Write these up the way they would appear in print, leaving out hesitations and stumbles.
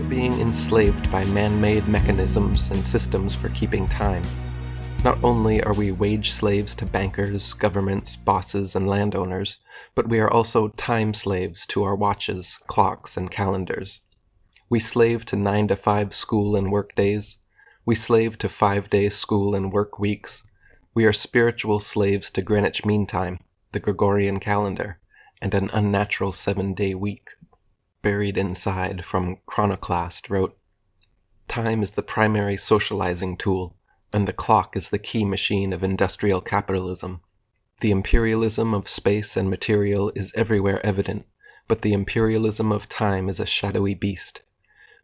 Being enslaved by man-made mechanisms and systems for keeping time. Not only are we wage slaves to bankers, governments, bosses, and landowners, but we are also time slaves to our watches, clocks, and calendars. We slave to 9-to-5 school and work days. We slave to 5-day school and work weeks. We are spiritual slaves to Greenwich Mean Time, the Gregorian calendar, and an unnatural 7-day week. Buried Inside from Chronoclast wrote, "Time is the primary socializing tool, and the clock is the key machine of industrial capitalism. The imperialism of space and material is everywhere evident, but the imperialism of time is a shadowy beast.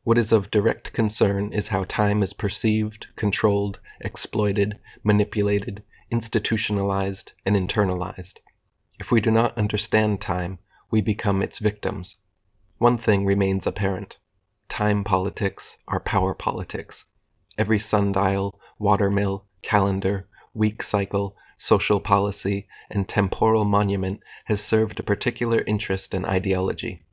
What is of direct concern is how time is perceived, controlled, exploited, manipulated, institutionalized, and internalized. If we do not understand time, we become its victims. One thing remains apparent. Time politics are power politics. Every sundial, watermill, calendar, week cycle, social policy, and temporal monument has served a particular interest and ideology.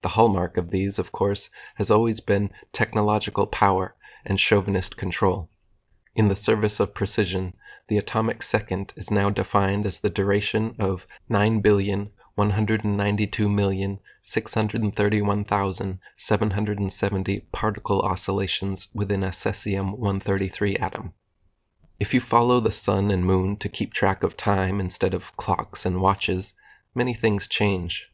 The hallmark of these, of course, has always been technological power and chauvinist control. In the service of precision, the atomic second is now defined as the duration of 9,192,631,770 particle oscillations within a cesium-133 atom. If you follow the sun and moon to keep track of time instead of clocks and watches, many things change.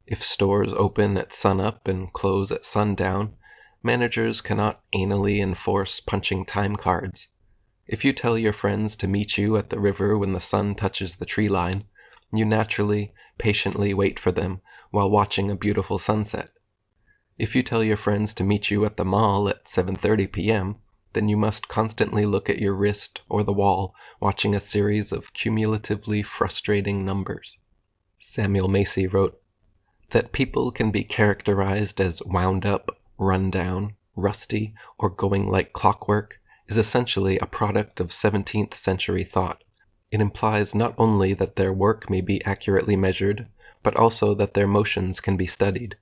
If stores open at sunup and close at sundown, managers cannot anally enforce punching time cards. If you tell your friends to meet you at the river when the sun touches the tree line, you naturally, patiently wait for them while watching a beautiful sunset. If you tell your friends to meet you at the mall at 7:30 p.m., then you must constantly look at your wrist or the wall, watching a series of cumulatively frustrating numbers. Samuel Macy wrote, "That people can be characterized as wound up, run down, rusty, or going like clockwork is essentially a product of 17th century thought. It implies not only that their work may be accurately measured, but also that their motions can be studied.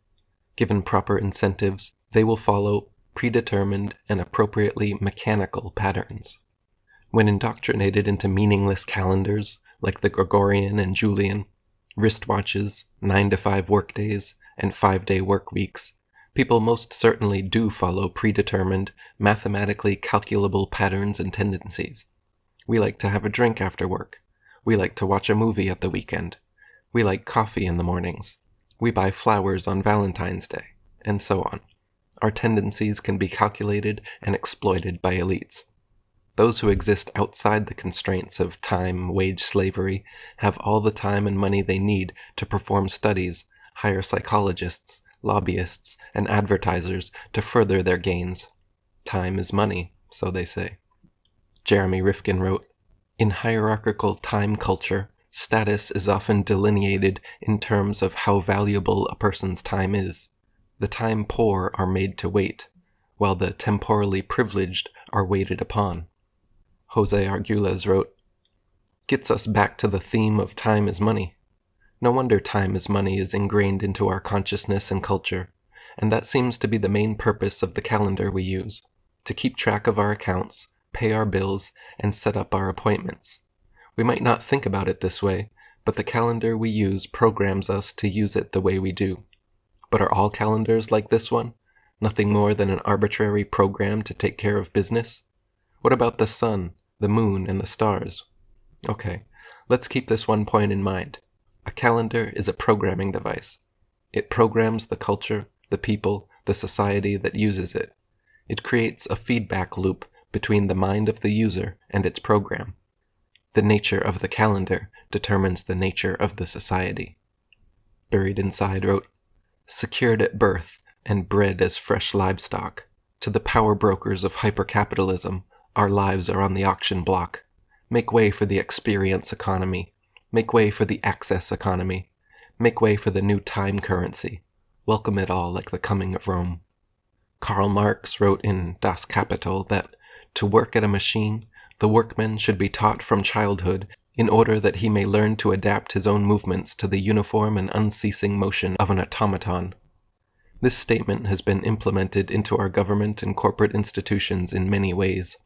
Given proper incentives, they will follow predetermined and appropriately mechanical patterns. When indoctrinated into meaningless calendars, like the Gregorian and Julian, wristwatches, 9-to-5 workdays, and 5-day work weeks, people most certainly do follow predetermined, mathematically calculable patterns and tendencies. We like to have a drink after work. We like to watch a movie at the weekend. We like coffee in the mornings. We buy flowers on Valentine's Day, and so on. Our tendencies can be calculated and exploited by elites. Those who exist outside the constraints of time, wage slavery, have all the time and money they need to perform studies, hire psychologists, lobbyists, and advertisers to further their gains. Time is money, so they say." Jeremy Rifkin wrote, "In hierarchical time culture, status is often delineated in terms of how valuable a person's time is. The time poor are made to wait, while the temporally privileged are waited upon." Jose Arguelles wrote, "Gets us back to the theme of time is money. No wonder time is money is ingrained into our consciousness and culture, and that seems to be the main purpose of the calendar we use, to keep track of our accounts, pay our bills, and set up our appointments. We might not think about it this way, but the calendar we use programs us to use it the way we do. But are all calendars like this one? Nothing more than an arbitrary program to take care of business? What about the sun, the moon, and the stars? Okay, let's keep this one point in mind. A calendar is a programming device. It programs the culture, the people, the society that uses it. It creates a feedback loop between the mind of the user and its program. The nature of the calendar determines the nature of the society." Buried Inside wrote, "Secured at birth and bred as fresh livestock, to the power brokers of hypercapitalism, our lives are on the auction block. Make way for the experience economy. Make way for the access economy. Make way for the new time currency. Welcome it all like the coming of Rome." Karl Marx wrote in Das Kapital that to work at a machine, The workman should be taught from childhood in order that he may learn to adapt his own movements to the uniform and unceasing motion of an automaton. This statement has been implemented into our government and corporate institutions in many ways.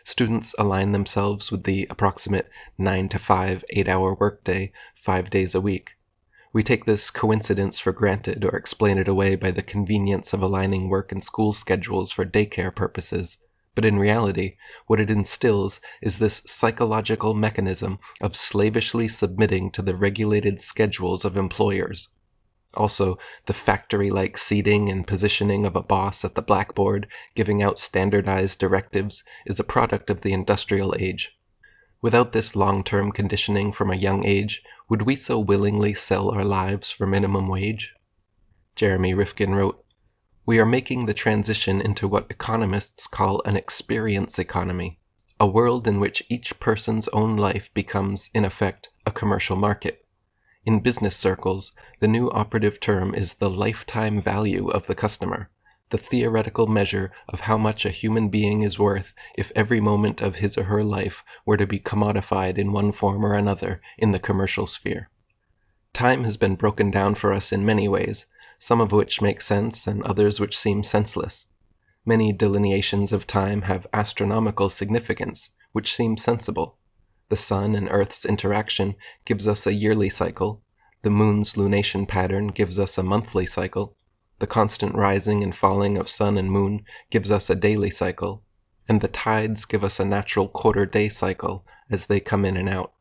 Students align themselves with the approximate 9 to 5 8-hour workday 5 days a week. We take this coincidence for granted or explain it away by the convenience of aligning work and school schedules for daycare purposes. But in reality, what it instills is this psychological mechanism of slavishly submitting to the regulated schedules of employers. Also, the factory-like seating and positioning of a boss at the blackboard, giving out standardized directives, is a product of the industrial age. Without this long-term conditioning from a young age, would we so willingly sell our lives for minimum wage? Jeremy Rifkin wrote, "We are making the transition into what economists call an experience economy, a world in which each person's own life becomes, in effect, a commercial market. In business circles, the new operative term is the lifetime value of the customer, the theoretical measure of how much a human being is worth if every moment of his or her life were to be commodified in one form or another in the commercial sphere. Time has been broken down for us in many ways, some of which make sense and others which seem senseless. Many delineations of time have astronomical significance, which seem sensible. The sun and Earth's interaction gives us a yearly cycle, the moon's lunation pattern gives us a monthly cycle, the constant rising and falling of sun and moon gives us a daily cycle, and the tides give us a natural quarter-day cycle as they come in and out.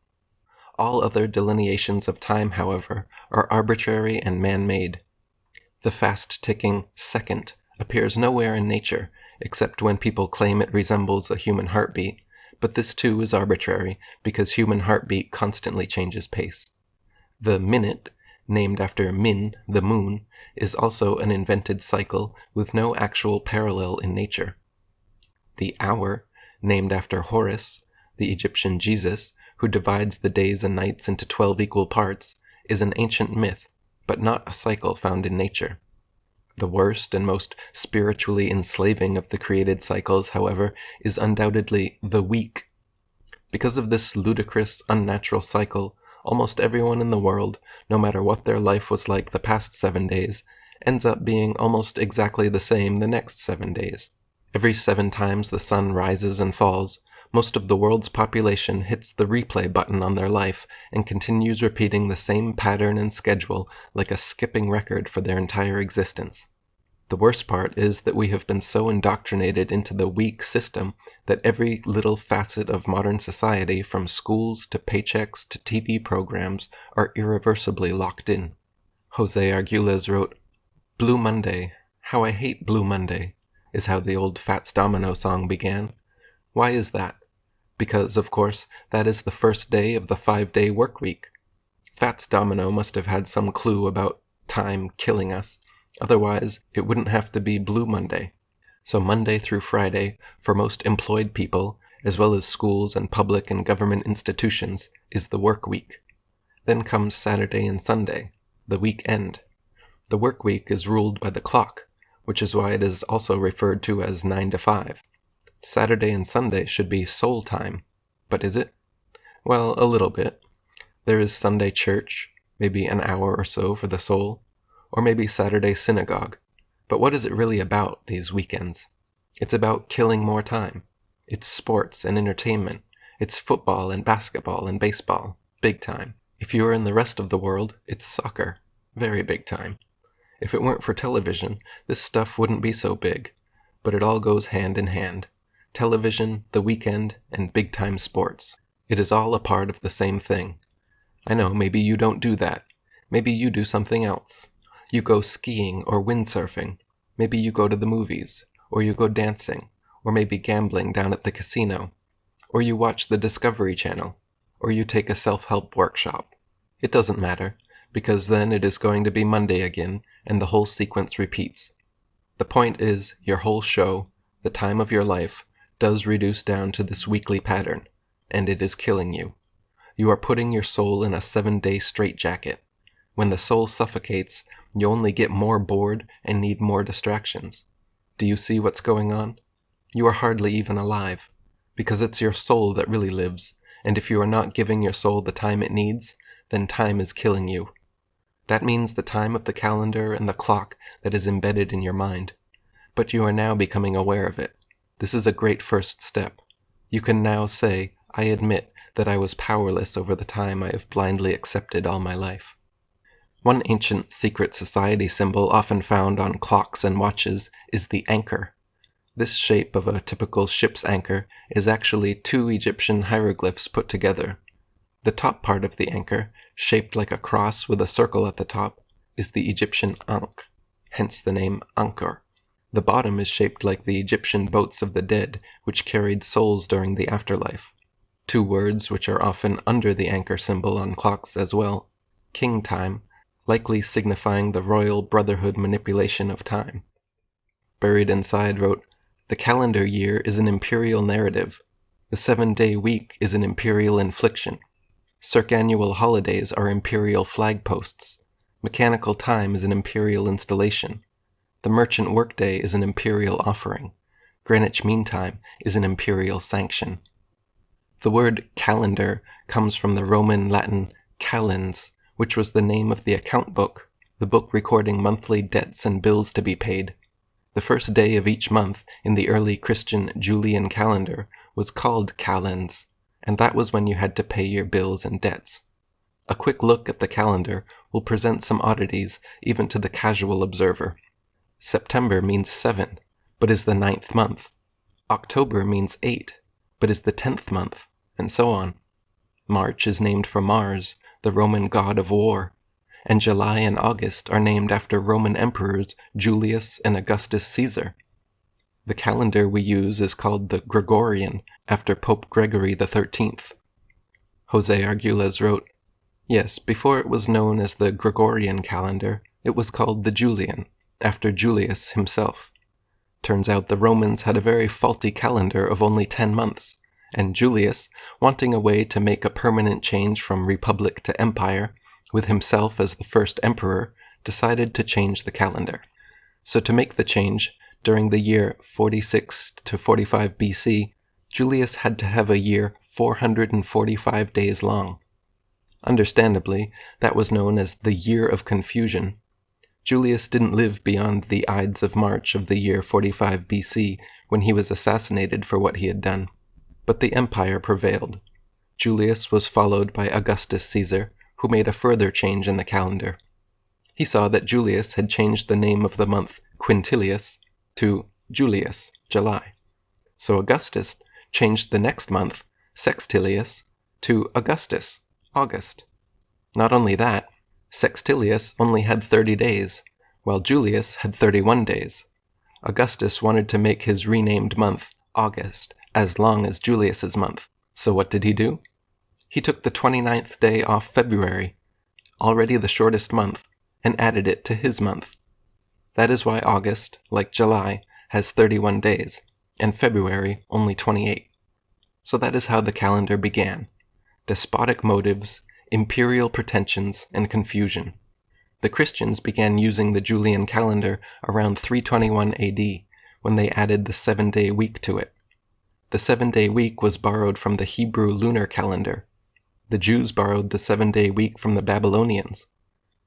All other delineations of time, however, are arbitrary and man-made. The fast-ticking second appears nowhere in nature, except when people claim it resembles a human heartbeat, but this too is arbitrary because human heartbeat constantly changes pace. The minute, named after Min, the moon, is also an invented cycle with no actual parallel in nature. The hour, named after Horus, the Egyptian Jesus, who divides the days and nights into 12 equal parts, is an ancient myth, but not a cycle found in nature. The worst and most spiritually enslaving of the created cycles, however, is undoubtedly the week. Because of this ludicrous, unnatural cycle, almost everyone in the world, no matter what their life was like the past 7 days, ends up being almost exactly the same the next 7 days. Every 7 times the sun rises and falls, most of the world's population hits the replay button on their life and continues repeating the same pattern and schedule like a skipping record for their entire existence. The worst part is that we have been so indoctrinated into the week system that every little facet of modern society, from schools to paychecks to TV programs, are irreversibly locked in. Jose Arguelles wrote, "Blue Monday, how I hate Blue Monday," is how the old Fats Domino song began. Why is that? Because, of course, that is the first day of the 5-day work week. Fats Domino must have had some clue about time killing us. Otherwise, it wouldn't have to be Blue Monday. So Monday through Friday, for most employed people, as well as schools and public and government institutions, is the work week. Then comes Saturday and Sunday, the weekend. The work week is ruled by the clock, which is why it is also referred to as 9 to 5. Saturday and Sunday should be soul time, but is it? Well, a little bit. There is Sunday church, maybe an hour or so for the soul, or maybe Saturday synagogue. But what is it really about, these weekends? It's about killing more time. It's sports and entertainment. It's football and basketball and baseball, big time. If you are in the rest of the world, it's soccer, very big time. If it weren't for television, this stuff wouldn't be so big, but it all goes hand in hand. Television, the weekend, and big-time sports. It is all a part of the same thing. I know, maybe you don't do that. Maybe you do something else. You go skiing or windsurfing. Maybe you go to the movies, or you go dancing, or maybe gambling down at the casino. Or you watch the Discovery Channel, or you take a self-help workshop. It doesn't matter, because then it is going to be Monday again, and the whole sequence repeats. The point is, your whole show, the time of your life, does reduce down to this weekly pattern, and it is killing you. You are putting your soul in a 7-day straitjacket. When the soul suffocates, you only get more bored and need more distractions. Do you see what's going on? You are hardly even alive. because it's your soul that really lives, and if you are not giving your soul the time it needs, then time is killing you. That means the time of the calendar and the clock that is embedded in your mind. But you are now becoming aware of it. This is a great first step. You can now say, I admit that I was powerless over the time I have blindly accepted all my life. One ancient secret society symbol often found on clocks and watches is the anchor. This shape of a typical ship's anchor is actually two Egyptian hieroglyphs put together. The top part of the anchor, shaped like a cross with a circle at the top, is the Egyptian ankh, hence the name Anchor. The bottom is shaped like the Egyptian boats of the dead, which carried souls during the afterlife. Two words which are often under the anchor symbol on clocks as well, king time, likely signifying the royal brotherhood manipulation of time. Buried inside wrote, the calendar year is an imperial narrative. The 7-day week is an imperial infliction. Circannual holidays are imperial flagposts. Mechanical time is an imperial installation. The merchant workday is an imperial offering. Greenwich Mean Time is an imperial sanction. The word calendar comes from the Roman Latin calens, which was the name of the account book, the book recording monthly debts and bills to be paid. The first day of each month in the early Christian Julian calendar was called calends, and that was when you had to pay your bills and debts. A quick look at the calendar will present some oddities even to the casual observer. September means 7, but is the 9th month. October means 8, but is the 10th month, and so on. March is named for Mars, the Roman god of war, and July and August are named after Roman emperors Julius and Augustus Caesar. The calendar we use is called the Gregorian, after Pope Gregory XIII. Jose Arguelles wrote, yes, before it was known as the Gregorian calendar, it was called the Julian, after Julius himself. Turns out the Romans had a very faulty calendar of only 10 months, and Julius, wanting a way to make a permanent change from republic to empire, with himself as the first emperor, decided to change the calendar. So to make the change, during the year 46 to 45 BC, Julius had to have a year 445 days long. Understandably, that was known as the Year of Confusion. Julius didn't live beyond the Ides of March of the year 45 BC, when he was assassinated for what he had done. But the empire prevailed. Julius was followed by Augustus Caesar, who made a further change in the calendar. He saw that Julius had changed the name of the month Quintilius to Julius, July. So Augustus changed the next month, Sextilius, to Augustus, August. Not only that, Sextilius only had 30 days, while Julius had 31 days. Augustus wanted to make his renamed month, August, as long as Julius's month. So what did he do? He took the 29th day off February, already the shortest month, and added it to his month. That is why August, like July, has 31 days, and February only 28. So that is how the calendar began. Despotic motives, imperial pretensions, and confusion. The Christians began using the Julian calendar around 321 AD, when they added the 7-day week to it. The 7-day week was borrowed from the Hebrew lunar calendar. The Jews borrowed the 7-day week from the Babylonians.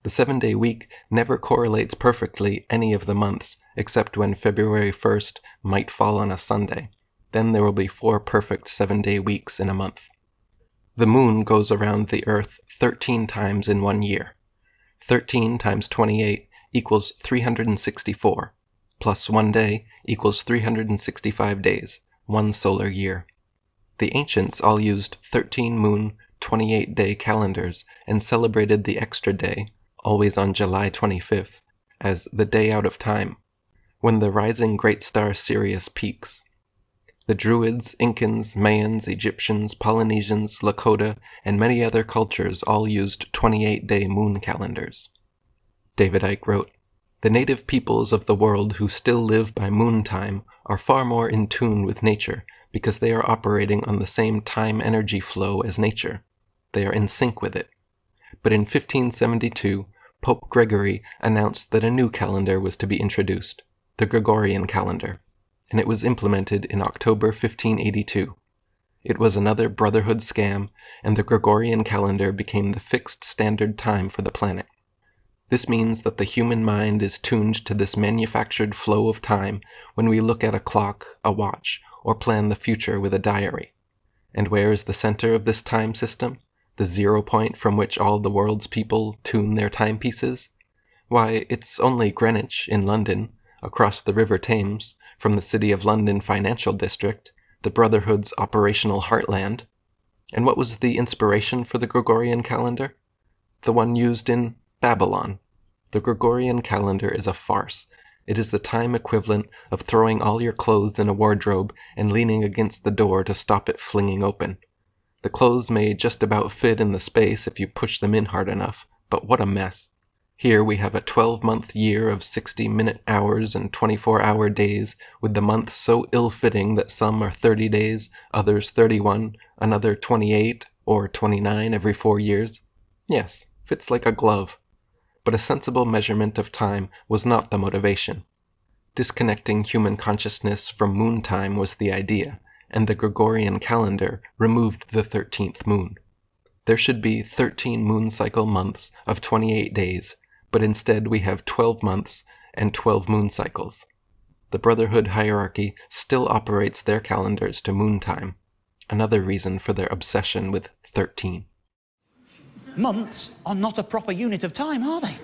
The 7-day week never correlates perfectly any of the months, except when February 1st might fall on a Sunday. Then there will be 4 perfect 7-day weeks in a month. The moon goes around the Earth 13 times in 1 year. 13 times 28 equals 364, plus 1 day equals 365 days, 1 solar year. The ancients all used 13 moon, 28-day calendars and celebrated the extra day, always on July 25th, as the day out of time, when the rising great star Sirius peaks. The Druids, Incans, Mayans, Egyptians, Polynesians, Lakota, and many other cultures all used 28-day moon calendars. David Icke wrote, the native peoples of the world who still live by moon time are far more in tune with nature because they are operating on the same time-energy flow as nature. They are in sync with it. But in 1572, Pope Gregory announced that a new calendar was to be introduced, the Gregorian calendar, and it was implemented in October 1582. It was another Brotherhood scam, and the Gregorian calendar became the fixed standard time for the planet. This means that the human mind is tuned to this manufactured flow of time when we look at a clock, a watch, or plan the future with a diary. And where is the center of this time system? The 0 point from which all the world's people tune their timepieces? Why, it's only Greenwich in London, across the River Thames, from the City of London financial district, the Brotherhood's operational heartland. And what was the inspiration for the Gregorian calendar? The one used in Babylon. The Gregorian calendar is a farce. It is the time equivalent of throwing all your clothes in a wardrobe and leaning against the door to stop it flinging open. The clothes may just about fit in the space if you push them in hard enough, but what a mess. Here we have a 12-month year of 60-minute hours and 24-hour days, with the months so ill-fitting that some are 30 days, others 31, another 28 or 29 every 4 years. Yes, fits like a glove. But a sensible measurement of time was not the motivation. Disconnecting human consciousness from moon time was the idea, and the Gregorian calendar removed the 13th moon. There should be 13 moon cycle months of 28 days, but instead we have 12 months and 12 moon cycles. The Brotherhood hierarchy still operates their calendars to moon time, another reason for their obsession with 13. Months are not a proper unit of time, are they?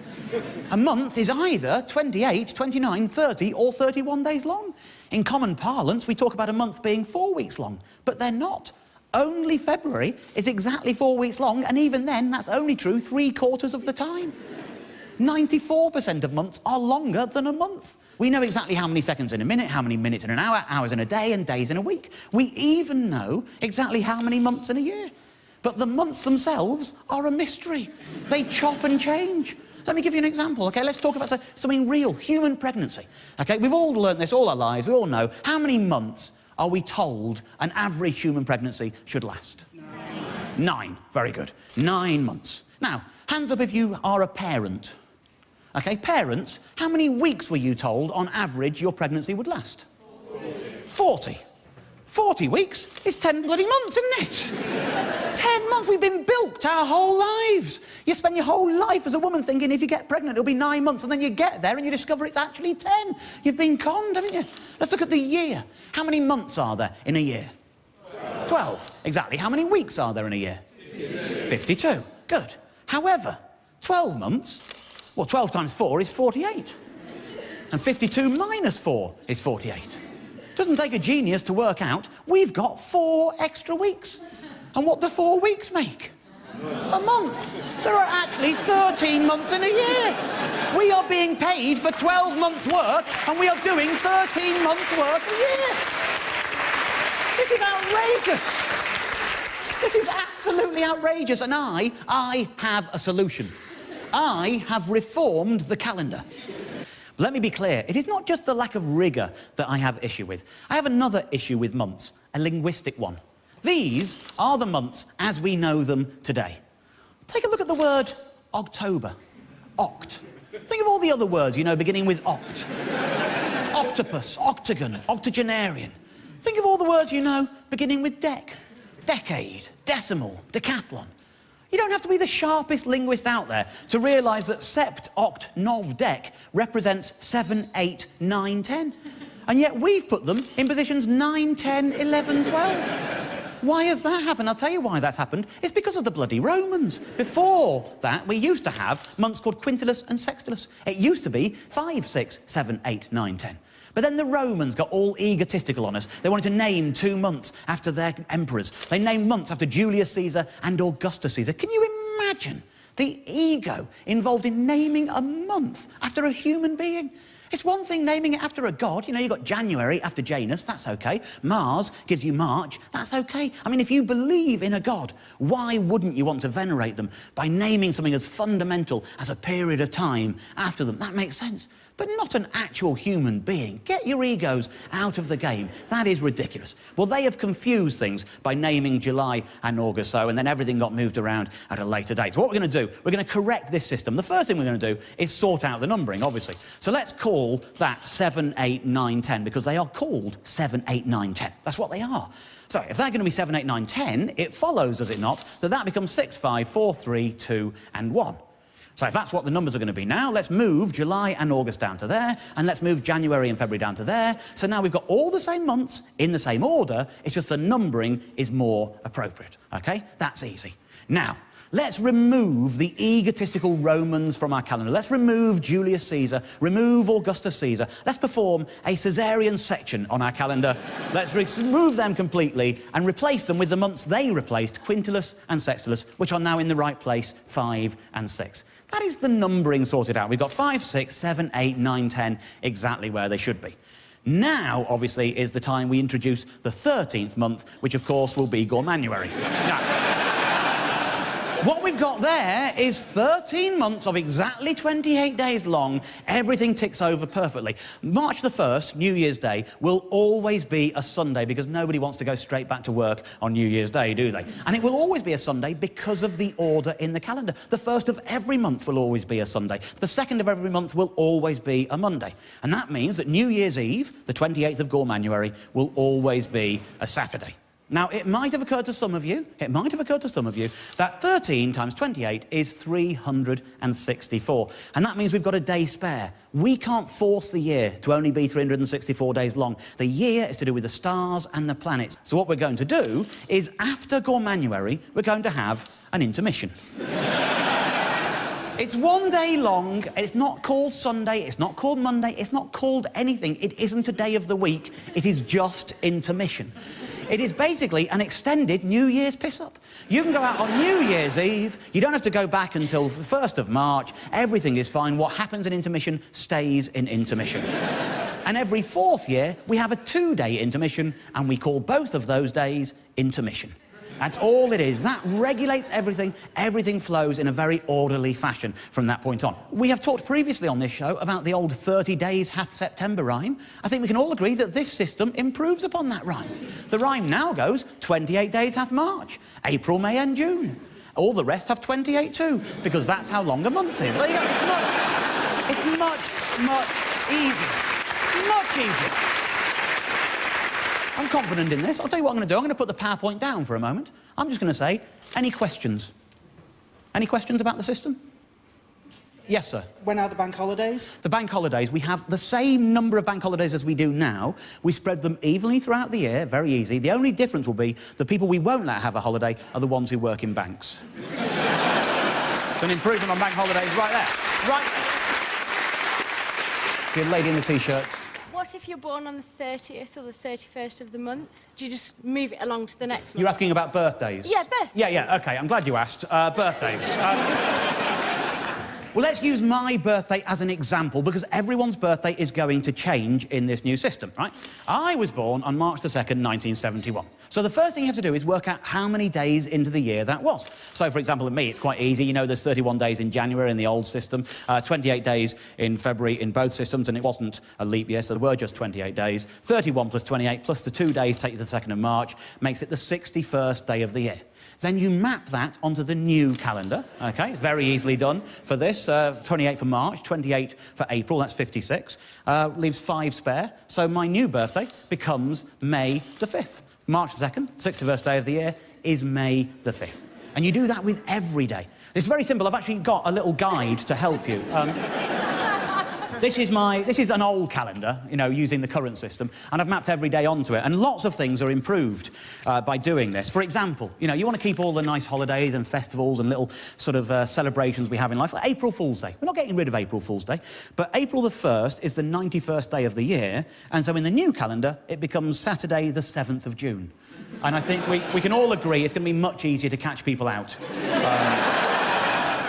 A month is either 28, 29, 30 or 31 days long. In common parlance, we talk about a month being 4 weeks long, but they're not. Only February is exactly 4 weeks long, and even then, that's only true 3/4 of the time. 94% of months are longer than a month. We know exactly how many seconds in a minute, how many minutes in an hour, hours in a day, and days in a week. We even know exactly how many months in a year. But the months themselves are a mystery. They chop and change. Let me give you an example, okay? Let's talk about something real, human pregnancy. Okay, we've all learned this all our lives, we all know. How many months are we told an average human pregnancy should last? 9, very good. 9 months. Now, hands up if you are a parent. Okay, parents, how many weeks were you told on average your pregnancy would last? 40. 40 weeks is 10 bloody months, isn't it? 10 months, we've been bilked our whole lives. You spend your whole life as a woman thinking if you get pregnant it'll be 9 months, and then you get there and you discover it's actually 10. You've been conned, haven't you? Let's look at the year. How many months are there in a year? 12. Exactly. How many weeks are there in a year? 52. Good. However, 12 months, well, 12 times 4 is 48. And 52 minus 4 is 48. Doesn't take a genius to work out we've got 4 extra weeks. And what do 4 weeks make? A month. There are actually 13 months in a year. We are being paid for 12 months' work, and we are doing 13 months' work a year. This is outrageous. This is absolutely outrageous, and I have a solution. I have reformed the calendar. Let me be clear, it is not just the lack of rigour that I have issue with. I have another issue with months, a linguistic one. These are the months as we know them today. Take a look at the word October. Oct. Think of all the other words you know beginning with oct. Octopus, octagon, octogenarian. Think of all the words you know beginning with dec. Decade, decimal, decathlon. You don't have to be the sharpest linguist out there to realise that sept, oct, nov, dec represents 7, 8, 9, 10. And yet we've put them in positions 9, 10, 11, 12. Why has that happened? I'll tell you why that's happened. It's because of the bloody Romans. Before that, we used to have months called quintilis and sextilis. It used to be 5, 6, 7, 8, 9, 10. But then the Romans got all egotistical on us. They wanted to name 2 months after their emperors. They named months after Julius Caesar and Augustus Caesar. Can you imagine the ego involved in naming a month after a human being? It's one thing naming it after a god. You know, you've got January after Janus, that's okay. Mars gives you March, that's okay. I mean, if you believe in a god, why wouldn't you want to venerate them by naming something as fundamental as a period of time after them? That makes sense. But not an actual human being. Get your egos out of the game. That is ridiculous. Well, they have confused things by naming July and August so, and then everything got moved around at a later date. So what we're going to do, we're going to correct this system. The first thing we're going to do is sort out the numbering, obviously. So let's call that 7, 8, 9, 10, because they are called 7, 8, 9, 10. That's what they are. So if they're going to be 7, 8, 9, 10, it follows, does it not, that that becomes 6, 5, 4, 3, 2, and 1. So if that's what the numbers are going to be now, let's move July and August down to there, and let's move January and February down to there. So now we've got all the same months in the same order, it's just the numbering is more appropriate, okay? That's easy. Now, let's remove the egotistical Romans from our calendar. Let's remove Julius Caesar, remove Augustus Caesar. Let's perform a Caesarean section on our calendar. Let's remove them completely and replace them with the months they replaced, Quintillus and Sextulus, which are now in the right place, 5 and 6. That is the numbering sorted out. We've got 5, 6, 7, 8, 9, 10, exactly where they should be. Now, obviously, is the time we introduce the 13th month, which, of course, will be Gormanuary. Now, what we've got there is 13 months of exactly 28 days long. Everything ticks over perfectly. March the 1st, New Year's Day, will always be a Sunday because nobody wants to go straight back to work on New Year's Day, do they? And it will always be a Sunday because of the order in the calendar. The 1st of every month will always be a Sunday. The 2nd of every month will always be a Monday. And that means that New Year's Eve, the 28th of Gormanuary, will always be a Saturday. Now, it might have occurred to some of you, that 13 times 28 is 364. And that means we've got a day spare. We can't force the year to only be 364 days long. The year is to do with the stars and the planets. So what we're going to do is, after Gormanuary, we're going to have an intermission. It's 1 day long, and it's not called Sunday, it's not called Monday, it's not called anything. It isn't a day of the week, it is just intermission. It is basically an extended New Year's piss-up. You can go out on New Year's Eve, you don't have to go back until the 1st of March, everything is fine. What happens in intermission stays in intermission. And every 4th year, we have a 2-day intermission, and we call both of those days intermission. That's all it is. That regulates everything. Everything flows in a very orderly fashion from that point on. We have talked previously on this show about the old 30 days hath September rhyme. I think we can all agree that this system improves upon that rhyme. The rhyme now goes 28 days hath March, April, May and June. All the rest have 28 too, because that's how long a month is. There you go. It's much easier. Much easier. I'm confident in this. I'll tell you what I'm going to do. I'm going to put the PowerPoint down for a moment. I'm just going to say, any questions? Any questions about the system? Yes, sir. When are the bank holidays? The bank holidays, we have the same number of bank holidays as we do now. We spread them evenly throughout the year, very easy. The only difference will be the people we won't let have a holiday are the ones who work in banks. It's an improvement on bank holidays right there. Right there. The lady in the T-shirt. What if you're born on the 30th or the 31st of the month? Do you just move it along to the next month? You're asking about birthdays? Yeah, birthdays. Yeah, OK, I'm glad you asked. Birthdays. Well, let's use my birthday as an example, because everyone's birthday is going to change in this new system, right? I was born on March the 2nd, 1971. So the first thing you have to do is work out how many days into the year that was. So, for example, in me, it's quite easy. You know, there's 31 days in January in the old system, 28 days in February in both systems, and it wasn't a leap year, so there were just 28 days. 31 plus 28 plus the 2 days take you to the 2nd of March, makes it the 61st day of the year. Then you map that onto the new calendar, OK? Very easily done for this. 28 for March, 28 for April, that's 56. Leaves 5 spare. So my new birthday becomes May the 5th. March the 2nd, 61st day of the year, is May the 5th. And you do that with every day. It's very simple. I've actually got a little guide to help you. This is an old calendar, you know, using the current system, and I've mapped every day onto it, and lots of things are improved by doing this. For example, you know, you want to keep all the nice holidays and festivals and little sort of celebrations we have in life, like April Fool's Day. We're not getting rid of April Fool's Day, but April the 1st is the 91st day of the year, and so in the new calendar, it becomes Saturday the 7th of June. And I think we can all agree it's going to be much easier to catch people out.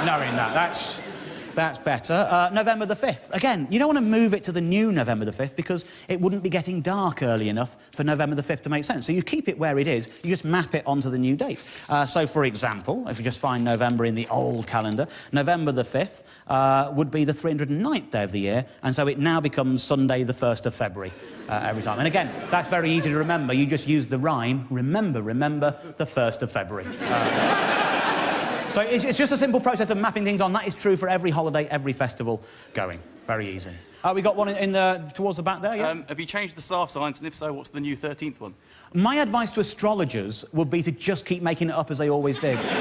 Knowing that, that's better. November the 5th. Again, you don't want to move it to the new November the 5th because it wouldn't be getting dark early enough for November the 5th to make sense. So you keep it where it is, you just map it onto the new date. So, for example, if you just find November in the old calendar, November the 5th would be the 309th day of the year, and so it now becomes Sunday the 1st of February every time. And again, that's very easy to remember. You just use the rhyme, remember the 1st of February. So it's just a simple process of mapping things on. That is true for every holiday, every festival going. Very easy. We got one towards the back there, yeah? Have you changed the star signs, and if so, what's the new 13th one? My advice to astrologers would be to just keep making it up as they always did. There's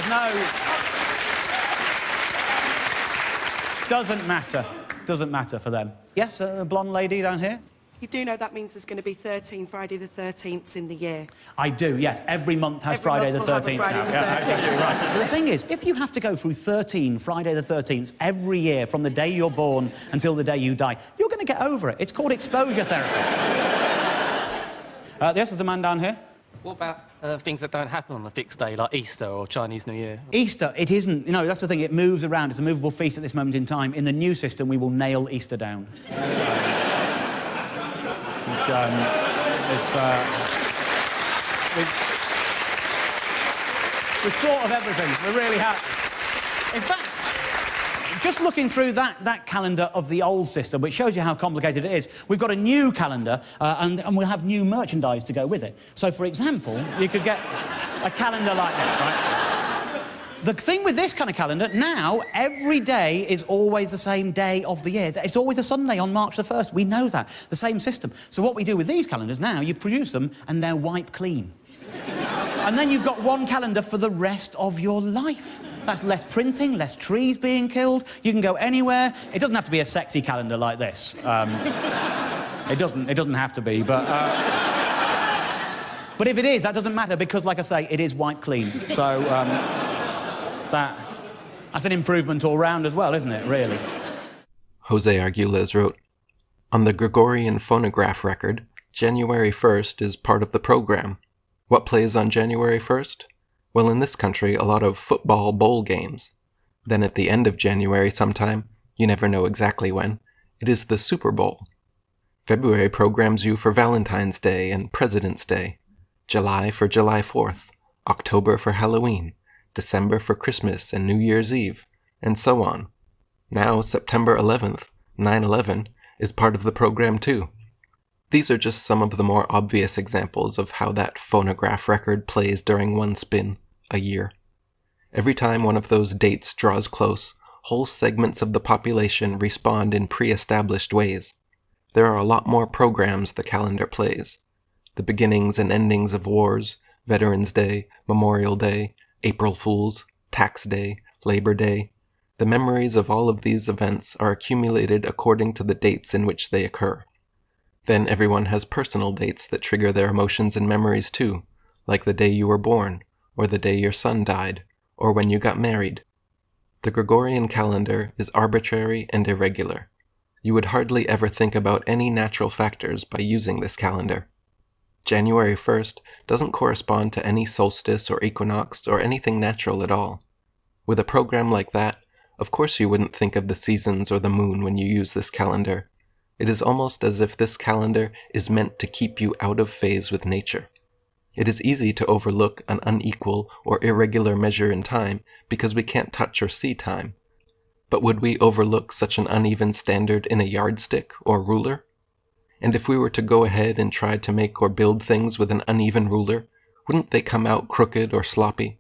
no... Doesn't matter. Doesn't matter for them. Yes, a blonde lady down here? You do know that means there's going to be 13 Friday the 13th in the year. I do, yes. Every month has Friday the 13th now. Yeah, exactly right. But the thing is, if you have to go through 13 Friday the 13th every year from the day you're born until the day you die, you're going to get over it. It's called exposure therapy. Yes, there's a man down here. What about things that don't happen on a fixed day, like Easter or Chinese New Year? Easter, it isn't. You know, that's the thing. It moves around. It's a movable feast at this moment in time. In the new system, we will nail Easter down. We've thought of everything. We really have. In fact, just looking through that calendar of the old system, which shows you how complicated it is, we've got a new calendar, and we'll have new merchandise to go with it. So, for example, you could get a calendar like this, right? The thing with this kind of calendar, now, every day is always the same day of the year. It's always a Sunday on March the 1st. We know that. The same system. So what we do with these calendars now, you produce them and they're wipe clean. And then you've got one calendar for the rest of your life. That's less printing, less trees being killed. You can go anywhere. It doesn't have to be a sexy calendar like this. It doesn't have to be, but if it is, that doesn't matter because, like I say, it is wipe clean. So, that's an improvement all round as well, isn't it, really? Jose Arguelles wrote, "On the Gregorian phonograph record, January 1st is part of the program. What plays on January 1st? Well, in this country, a lot of football bowl games. Then at the end of January sometime, you never know exactly when, it is the Super Bowl. February programs you for Valentine's Day and President's Day, July for July 4th, October for Halloween, December for Christmas and New Year's Eve, and so on. Now, September 11th, 9/11, is part of the program too. These are just some of the more obvious examples of how that phonograph record plays during one spin, a year. Every time one of those dates draws close, whole segments of the population respond in pre-established ways. There are a lot more programs the calendar plays. The beginnings and endings of wars, Veterans Day, Memorial Day, April Fools, Tax Day, Labor Day. The memories of all of these events are accumulated according to the dates in which they occur. Then everyone has personal dates that trigger their emotions and memories too, like the day you were born, or the day your son died, or when you got married. The Gregorian calendar is arbitrary and irregular. You would hardly ever think about any natural factors by using this calendar. January 1st doesn't correspond to any solstice or equinox or anything natural at all. With a program like that, of course you wouldn't think of the seasons or the moon when you use this calendar. It is almost as if this calendar is meant to keep you out of phase with nature. It is easy to overlook an unequal or irregular measure in time because we can't touch or see time. But would we overlook such an uneven standard in a yardstick or ruler? And if we were to go ahead and try to make or build things with an uneven ruler, wouldn't they come out crooked or sloppy?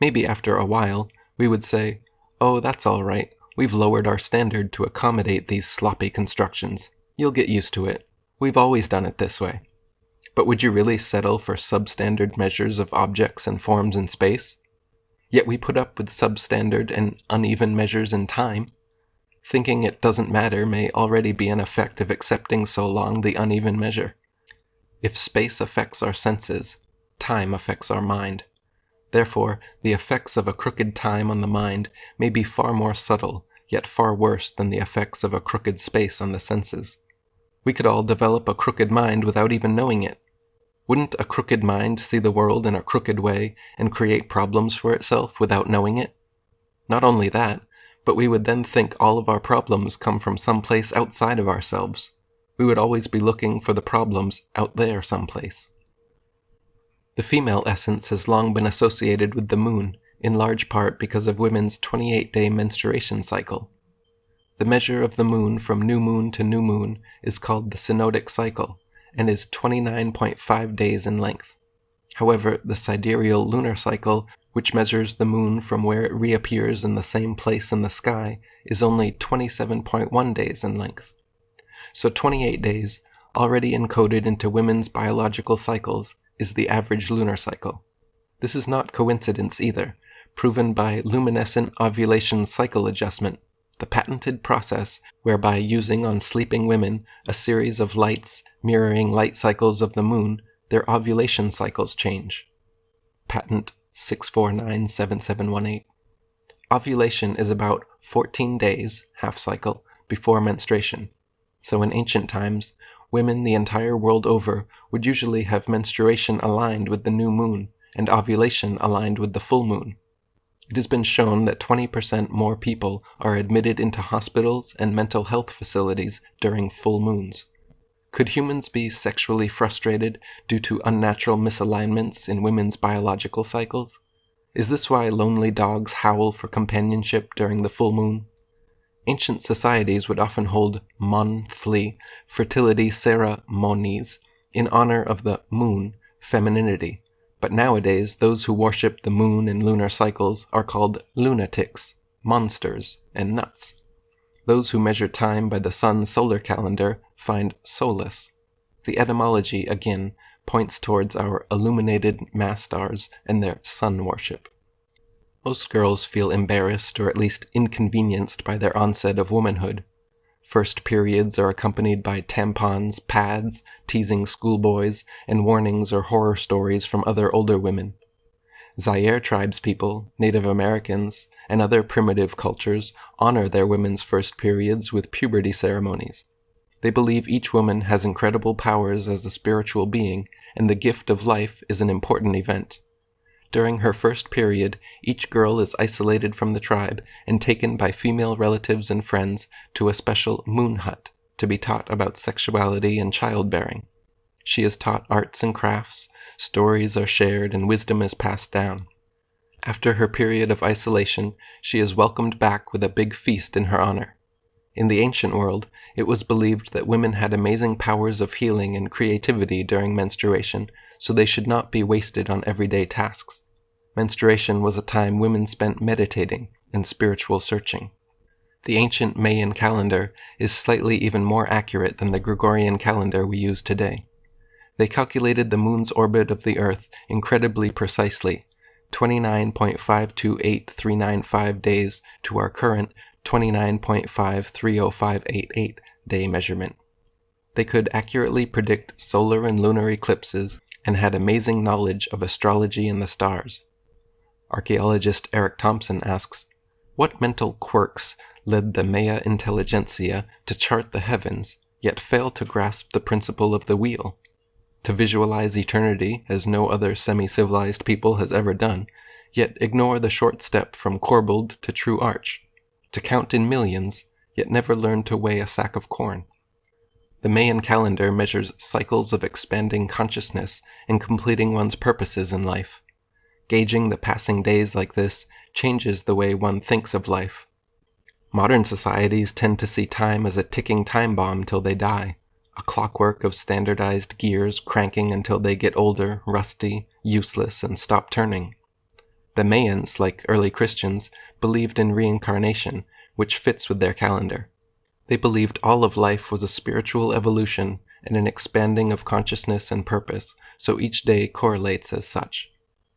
Maybe after a while, we would say, "Oh, that's all right. We've lowered our standard to accommodate these sloppy constructions. You'll get used to it. We've always done it this way." But would you really settle for substandard measures of objects and forms in space? Yet we put up with substandard and uneven measures in time. Thinking it doesn't matter may already be an effect of accepting so long the uneven measure. If space affects our senses, time affects our mind. Therefore, the effects of a crooked time on the mind may be far more subtle, yet far worse than the effects of a crooked space on the senses. We could all develop a crooked mind without even knowing it. Wouldn't a crooked mind see the world in a crooked way and create problems for itself without knowing it? Not only that, but we would then think all of our problems come from someplace outside of ourselves. We would always be looking for the problems out there someplace. The female essence has long been associated with the moon, in large part because of women's 28-day menstruation cycle. The measure of the moon from new moon to new moon is called the synodic cycle, and is 29.5 days in length. However, the sidereal lunar cycle which measures the moon from where it reappears in the same place in the sky, is only 27.1 days in length. So 28 days, already encoded into women's biological cycles, is the average lunar cycle. This is not coincidence either, proven by luminescent ovulation cycle adjustment, the patented process whereby using on sleeping women a series of lights mirroring light cycles of the moon, their ovulation cycles change. Patent 6497718. Ovulation is about 14 days, half cycle, before menstruation. So in ancient times, women the entire world over would usually have menstruation aligned with the new moon and ovulation aligned with the full moon. It has been shown that 20% more people are admitted into hospitals and mental health facilities during full moons. Could humans be sexually frustrated due to unnatural misalignments in women's biological cycles? Is this why lonely dogs howl for companionship during the full moon? Ancient societies would often hold monthly fertility ceremonies in honor of the moon femininity, but nowadays those who worship the moon and lunar cycles are called lunatics, monsters, and nuts. Those who measure time by the sun's solar calendar find solace. The etymology, again, points towards our illuminated mass stars and their sun worship. Most girls feel embarrassed or at least inconvenienced by their onset of womanhood. First periods are accompanied by tampons, pads, teasing schoolboys, and warnings or horror stories from other older women. Zaire tribespeople, Native Americans, and other primitive cultures honor their women's first periods with puberty ceremonies. They believe each woman has incredible powers as a spiritual being, and the gift of life is an important event. During her first period, each girl is isolated from the tribe and taken by female relatives and friends to a special moon hut to be taught about sexuality and childbearing. She is taught arts and crafts, stories are shared, and wisdom is passed down. After her period of isolation, she is welcomed back with a big feast in her honor. In the ancient world, it was believed that women had amazing powers of healing and creativity during menstruation, so they should not be wasted on everyday tasks. Menstruation was a time women spent meditating and spiritual searching. The ancient Mayan calendar is slightly even more accurate than the Gregorian calendar we use today. They calculated the moon's orbit of the Earth incredibly precisely, 29.528395 days to our current 29.530588 day measurement. They could accurately predict solar and lunar eclipses and had amazing knowledge of astrology and the stars. Archaeologist Eric Thompson asks, what mental quirks led the Maya intelligentsia to chart the heavens, yet fail to grasp the principle of the wheel? To visualize eternity as no other semi-civilized people has ever done, yet ignore the short step from corbelled to true arch. To count in millions, yet never learn to weigh a sack of corn. The Mayan calendar measures cycles of expanding consciousness and completing one's purposes in life. Gauging the passing days like this changes the way one thinks of life. Modern societies tend to see time as a ticking time bomb till they die, a clockwork of standardized gears cranking until they get older, rusty, useless, and stop turning. The Mayans, like early Christians, believed in reincarnation, which fits with their calendar. They believed all of life was a spiritual evolution and an expanding of consciousness and purpose, so each day correlates as such.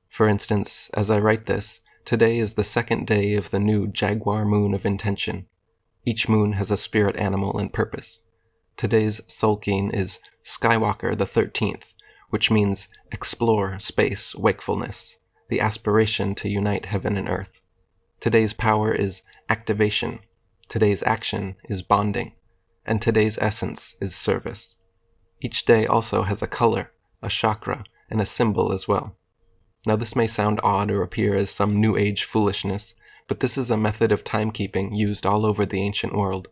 For instance, as I write this, today is the second day of the new Jaguar moon of intention. Each moon has a spirit animal and purpose. Today's Solkine is Skywalker the 13th, which means explore space wakefulness, the aspiration to unite heaven and earth. Today's power is activation, today's action is bonding, and today's essence is service. Each day also has a color, a chakra, and a symbol as well. Now this may sound odd or appear as some New Age foolishness, but this is a method of timekeeping used all over the ancient world.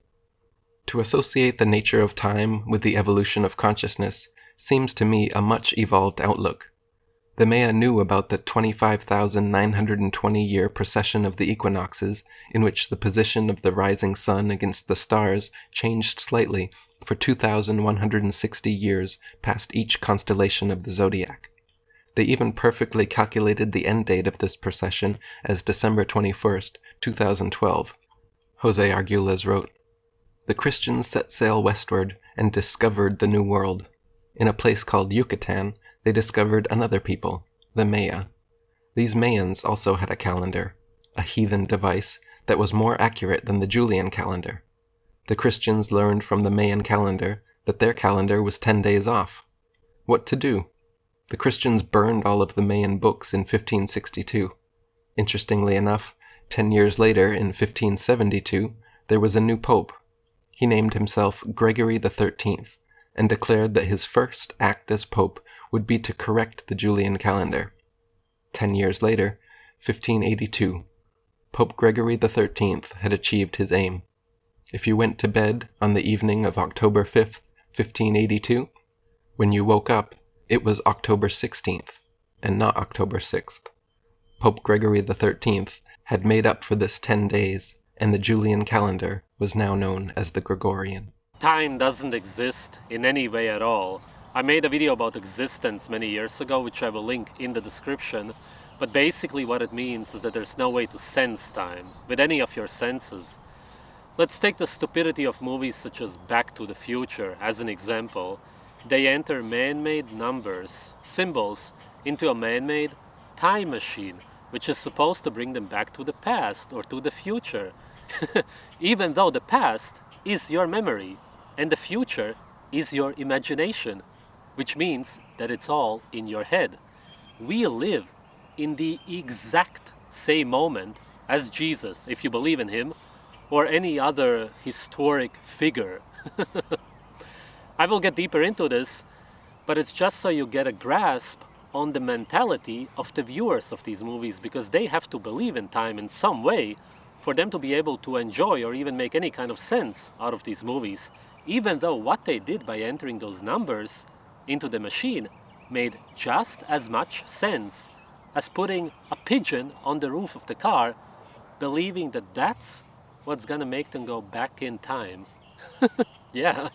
To associate the nature of time with the evolution of consciousness seems to me a much evolved outlook. The Maya knew about the 25,920-year precession of the equinoxes, in which the position of the rising sun against the stars changed slightly for 2,160 years past each constellation of the zodiac. They even perfectly calculated the end date of this procession as December 21st, 2012. Jose Arguelles wrote, "The Christians set sail westward and discovered the New World. In a place called Yucatan, they discovered another people, the Maya. These Mayans also had a calendar, a heathen device that was more accurate than the Julian calendar. The Christians learned from the Mayan calendar that their calendar was 10 days off. What to do? The Christians burned all of the Mayan books in 1562. Interestingly enough, 10 years later, in 1572, there was a new pope. He named himself Gregory XIII and declared that his first act as pope would be to correct the Julian calendar. 10 years later, 1582, Pope Gregory XIII had achieved his aim. If you went to bed on the evening of October 5th, 1582, when you woke up, it was October 16th, and not October 6th. Pope Gregory XIII had made up for this 10 days, and the Julian calendar was now known as the Gregorian." Time doesn't exist in any way at all. I made a video about existence many years ago, which I will link in the description. But basically what it means is that there's no way to sense time with any of your senses. Let's take the stupidity of movies such as Back to the Future as an example. They enter man-made numbers, symbols, into a man-made time machine, which is supposed to bring them back to the past or to the future. Even though the past is your memory and the future is your imagination, which means that it's all in your head. We live in the exact same moment as Jesus, if you believe in him, or any other historic figure. I will get deeper into this, but it's just so you get a grasp on the mentality of the viewers of these movies, because they have to believe in time in some way for them to be able to enjoy or even make any kind of sense out of these movies, even though what they did by entering those numbers into the machine made just as much sense as putting a pigeon on the roof of the car, believing that that's what's gonna make them go back in time. Yeah.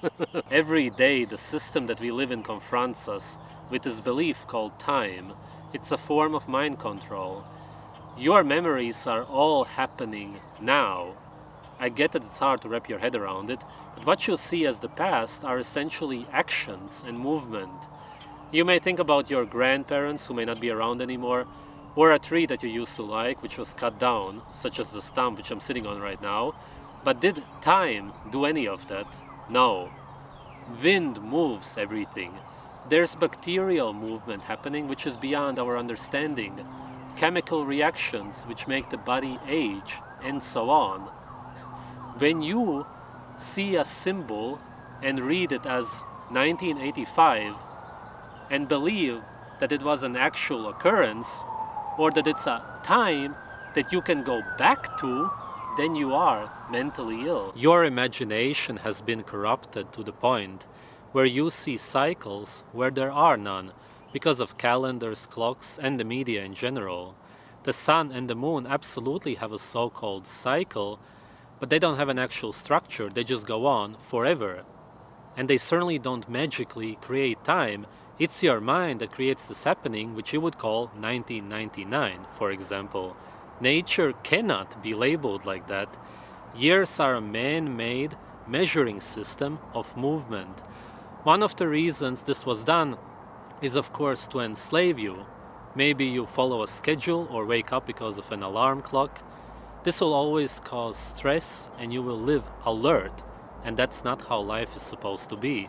Every day the system that we live in confronts us with this belief called time. It's a form of mind control. Your memories are all happening now. I get that it's hard to wrap your head around it, but what you see as the past are essentially actions and movement. You may think about your grandparents who may not be around anymore, or a tree that you used to like, which was cut down, such as the stump which I'm sitting on right now. But did time do any of that? No. Wind moves everything. There's bacterial movement happening which is beyond our understanding. Chemical reactions which make the body age, and so on. When you see a symbol and read it as 1985 and believe that it was an actual occurrence, or that it's a time that you can go back to, then you are mentally ill. Your imagination has been corrupted to the point where you see cycles where there are none, because of calendars, clocks, and the media in general. The sun and the moon absolutely have a so-called cycle, but they don't have an actual structure, they just go on forever. And they certainly don't magically create time. It's your mind that creates this happening, which you would call 1999, for example. Nature cannot be labeled like that. Years are a man-made measuring system of movement. One of the reasons this was done is, of course, to enslave you. Maybe you follow a schedule or wake up because of an alarm clock. This will always cause stress and you will live alert, and that's not how life is supposed to be.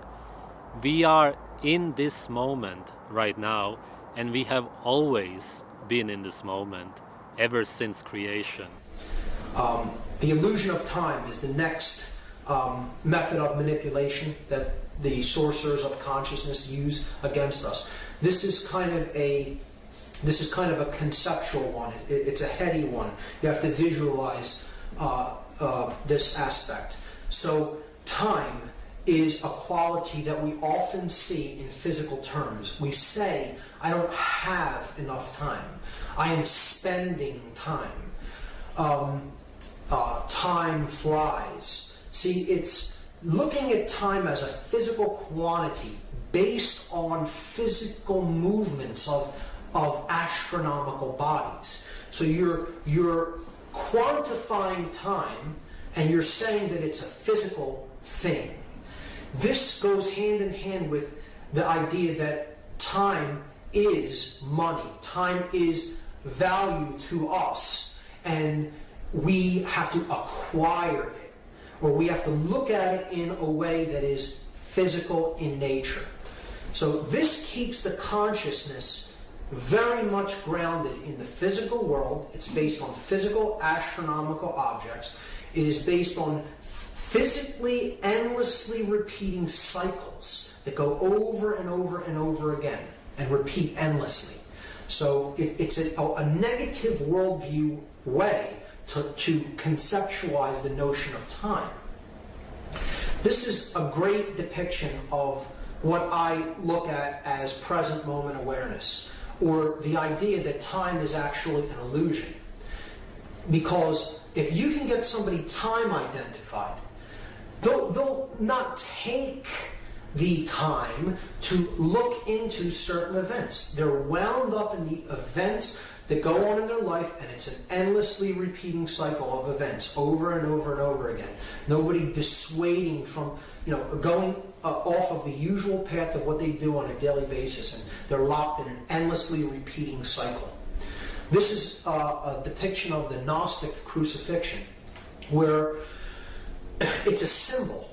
We are in this moment right now, and we have always been in this moment ever since creation. The illusion of time is the next method of manipulation that the sorcerers of consciousness use against us. This is kind of a conceptual one. It's a heady one. You have to visualize this aspect. So time is a quality that we often see in physical terms. We say, I don't have enough time. I am spending time. Time flies. See, it's looking at time as a physical quantity based on physical movements of of astronomical bodies. So you're quantifying time, and you're saying that it's a physical thing. This goes hand in hand with the idea that time is money. Time is value to us, and we have to acquire it, or we have to look at it in a way that is physical in nature. So this keeps the consciousness very much grounded in the physical world. It's based on physical astronomical objects. It is based on physically, endlessly repeating cycles that go over and over and over again and repeat endlessly. So it's a negative worldview way to conceptualize the notion of time. This is a great depiction of what I look at as present moment awareness, or the idea that time is actually an illusion. Because if you can get somebody time identified, they'll not take the time to look into certain events. They're wound up in the events that go on in their life, and it's an endlessly repeating cycle of events over and over and over again. Nobody dissuading from, going off of the usual path of what they do on a daily basis, and they're locked in an endlessly repeating cycle. This is a depiction of the Gnostic crucifixion, where it's a symbol.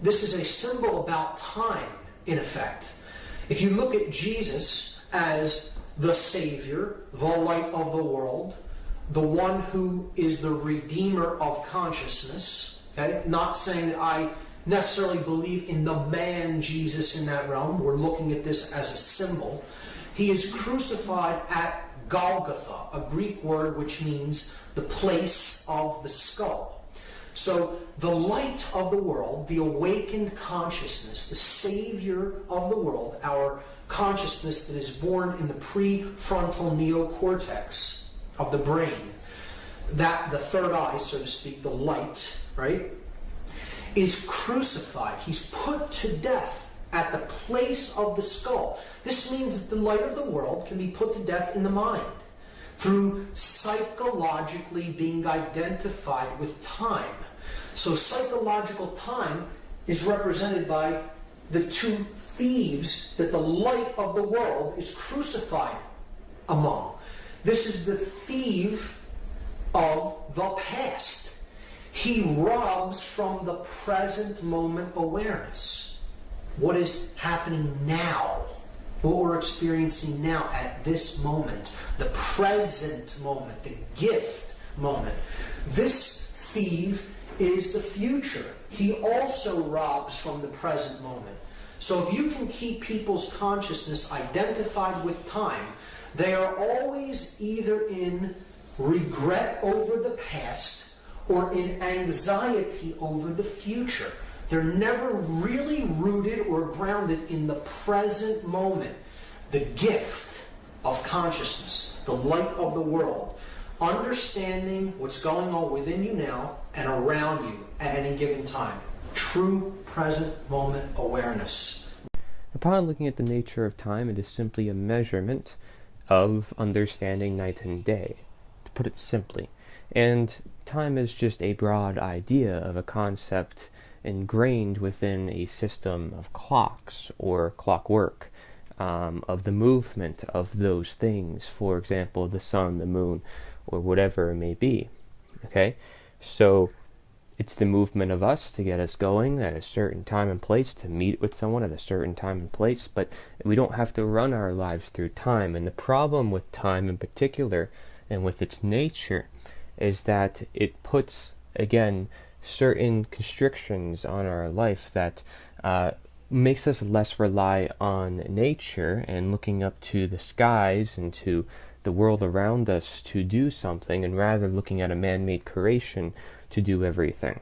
This is a symbol about time, in effect. If you look at Jesus as the Savior, the light of the world, the one who is the Redeemer of consciousness, okay? Not saying that I necessarily believe in the man Jesus in that realm. We're looking at this as a symbol. He is crucified at Golgotha, a Greek word which means the place of the skull. So the light of the world, the awakened consciousness, the Savior of the world, our consciousness that is born in the prefrontal neocortex of the brain, that the third eye, so to speak, the light, right, is crucified. He's put to death at the place of the skull. This means that the light of the world can be put to death in the mind through psychologically being identified with time. So psychological time is represented by the two thieves that the light of the world is crucified among. This is the thief of the past. He robs from the present moment awareness. What is happening now? What we're experiencing now at this moment. The present moment. The gift moment. This thief is the future. He also robs from the present moment. So if you can keep people's consciousness identified with time, they are always either in regret over the past or in anxiety over the future. They're never really rooted or grounded in the present moment, the gift of consciousness, the light of the world, understanding what's going on within you now and around you at any given time. True present moment awareness. Upon looking at the nature of time, it is simply a measurement of understanding night and day, to put it simply. And time is just a broad idea of a concept ingrained within a system of clocks or clockwork, of the movement of those things, for example, the sun, the moon, or whatever it may be. Okay? So it's the movement of us to get us going at a certain time and place, to meet with someone at a certain time and place, but we don't have to run our lives through time. And the problem with time in particular, and with its nature, is that it puts, again, certain constrictions on our life that makes us less rely on nature and looking up to the skies and to the world around us to do something, and rather looking at a man-made creation to do everything,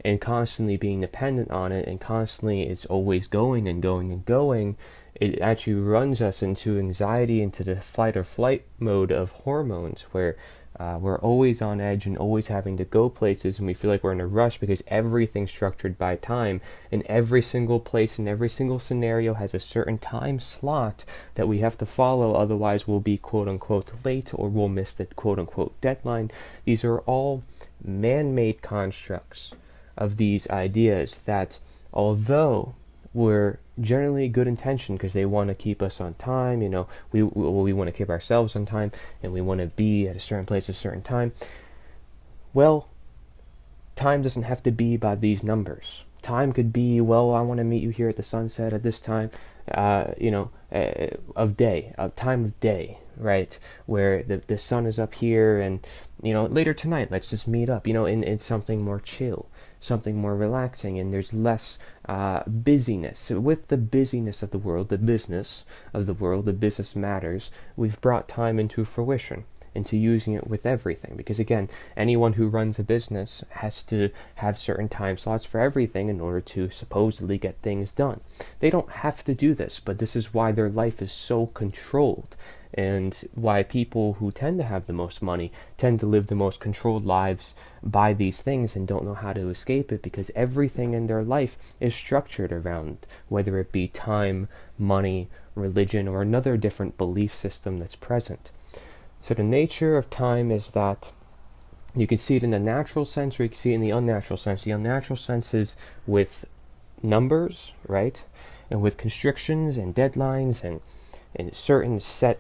and constantly being dependent on it, and constantly it's always going and going and going, It actually runs us into anxiety, into the fight or flight mode of hormones, where we're always on edge and always having to go places, and we feel like we're in a rush because everything's structured by time, and every single place and every single scenario has a certain time slot that we have to follow, otherwise we'll be quote-unquote late, or we'll miss the quote-unquote deadline. These are all man-made constructs of these ideas that, although we're generally good intention because they want to keep us on time, we want to keep ourselves on time, and we want to be at a certain place at a certain time. Well, time doesn't have to be by these numbers. Time could be, well, I want to meet you here at the sunset at this time, of time of day, right? Where the sun is up here, and later tonight, let's just meet up, in something more chill, something more relaxing, and there's less busyness. With the busyness of the world, the business of the world, the business matters, we've brought time into fruition, into using it with everything. Because again, anyone who runs a business has to have certain time slots for everything in order to supposedly get things done. They don't have to do this, but this is why their life is so controlled, and why people who tend to have the most money tend to live the most controlled lives by these things and don't know how to escape it, because everything in their life is structured around, whether it be time, money, religion, or another different belief system that's present. So the nature of time is that you can see it in the natural sense, or you can see it in the unnatural sense. The unnatural sense is with numbers, right? And with constrictions and deadlines and certain set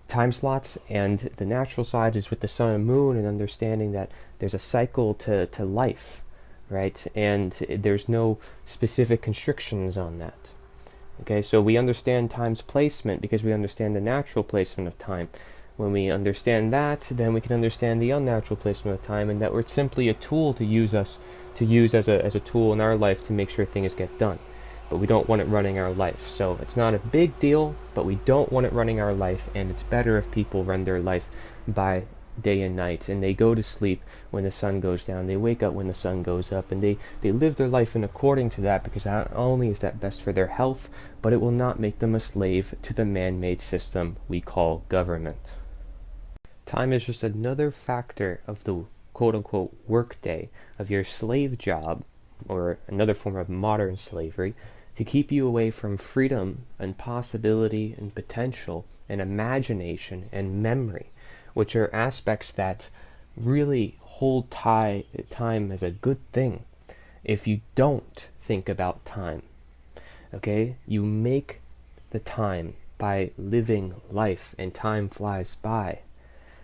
time slots. And the natural side is with the sun and moon, and understanding that there's a cycle to life, right? And there's no specific constrictions on that. Okay, so we understand time's placement because we understand the natural placement of time. When we understand that, then we can understand the unnatural placement of time, and that we're simply a tool to use as a tool in our life to make sure things get done. But we don't want it running our life. So it's not a big deal, but we don't want it running our life, and it's better if people run their life by day and night, and they go to sleep when the sun goes down, they wake up when the sun goes up, and they live their life in according to that, because not only is that best for their health, but it will not make them a slave to the man-made system we call government. Time is just another factor of the quote-unquote workday of your slave job, or another form of modern slavery, to keep you away from freedom and possibility and potential and imagination and memory, which are aspects that really hold time as a good thing. If you don't think about time, okay, you make the time by living life, and time flies by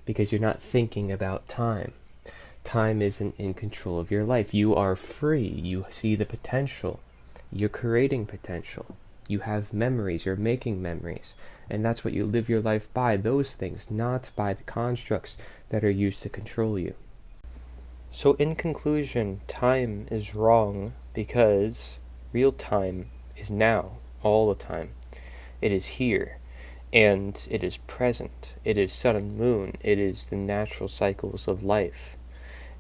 because you're not thinking about time. Time isn't in control of your life. You are free. You see the potential. You're creating potential. You have memories. You're making memories. And that's what you live your life by, those things, not by the constructs that are used to control you. So in conclusion, time is wrong because real time is now, all the time. It is here, and it is present. It is sun and moon. It is the natural cycles of life.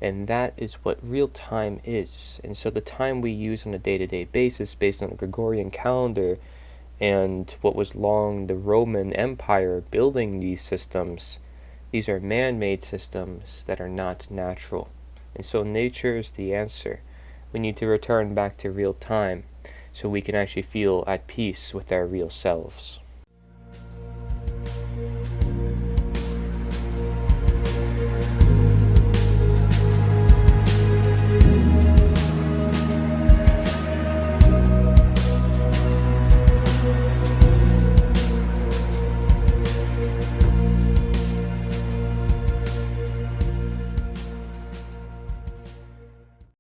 And that is what real time is. And so the time we use on a day-to-day basis based on the Gregorian calendar and what was long the Roman Empire building these systems, these are man-made systems that are not natural. And so nature is the answer. We need to return back to real time so we can actually feel at peace with our real selves.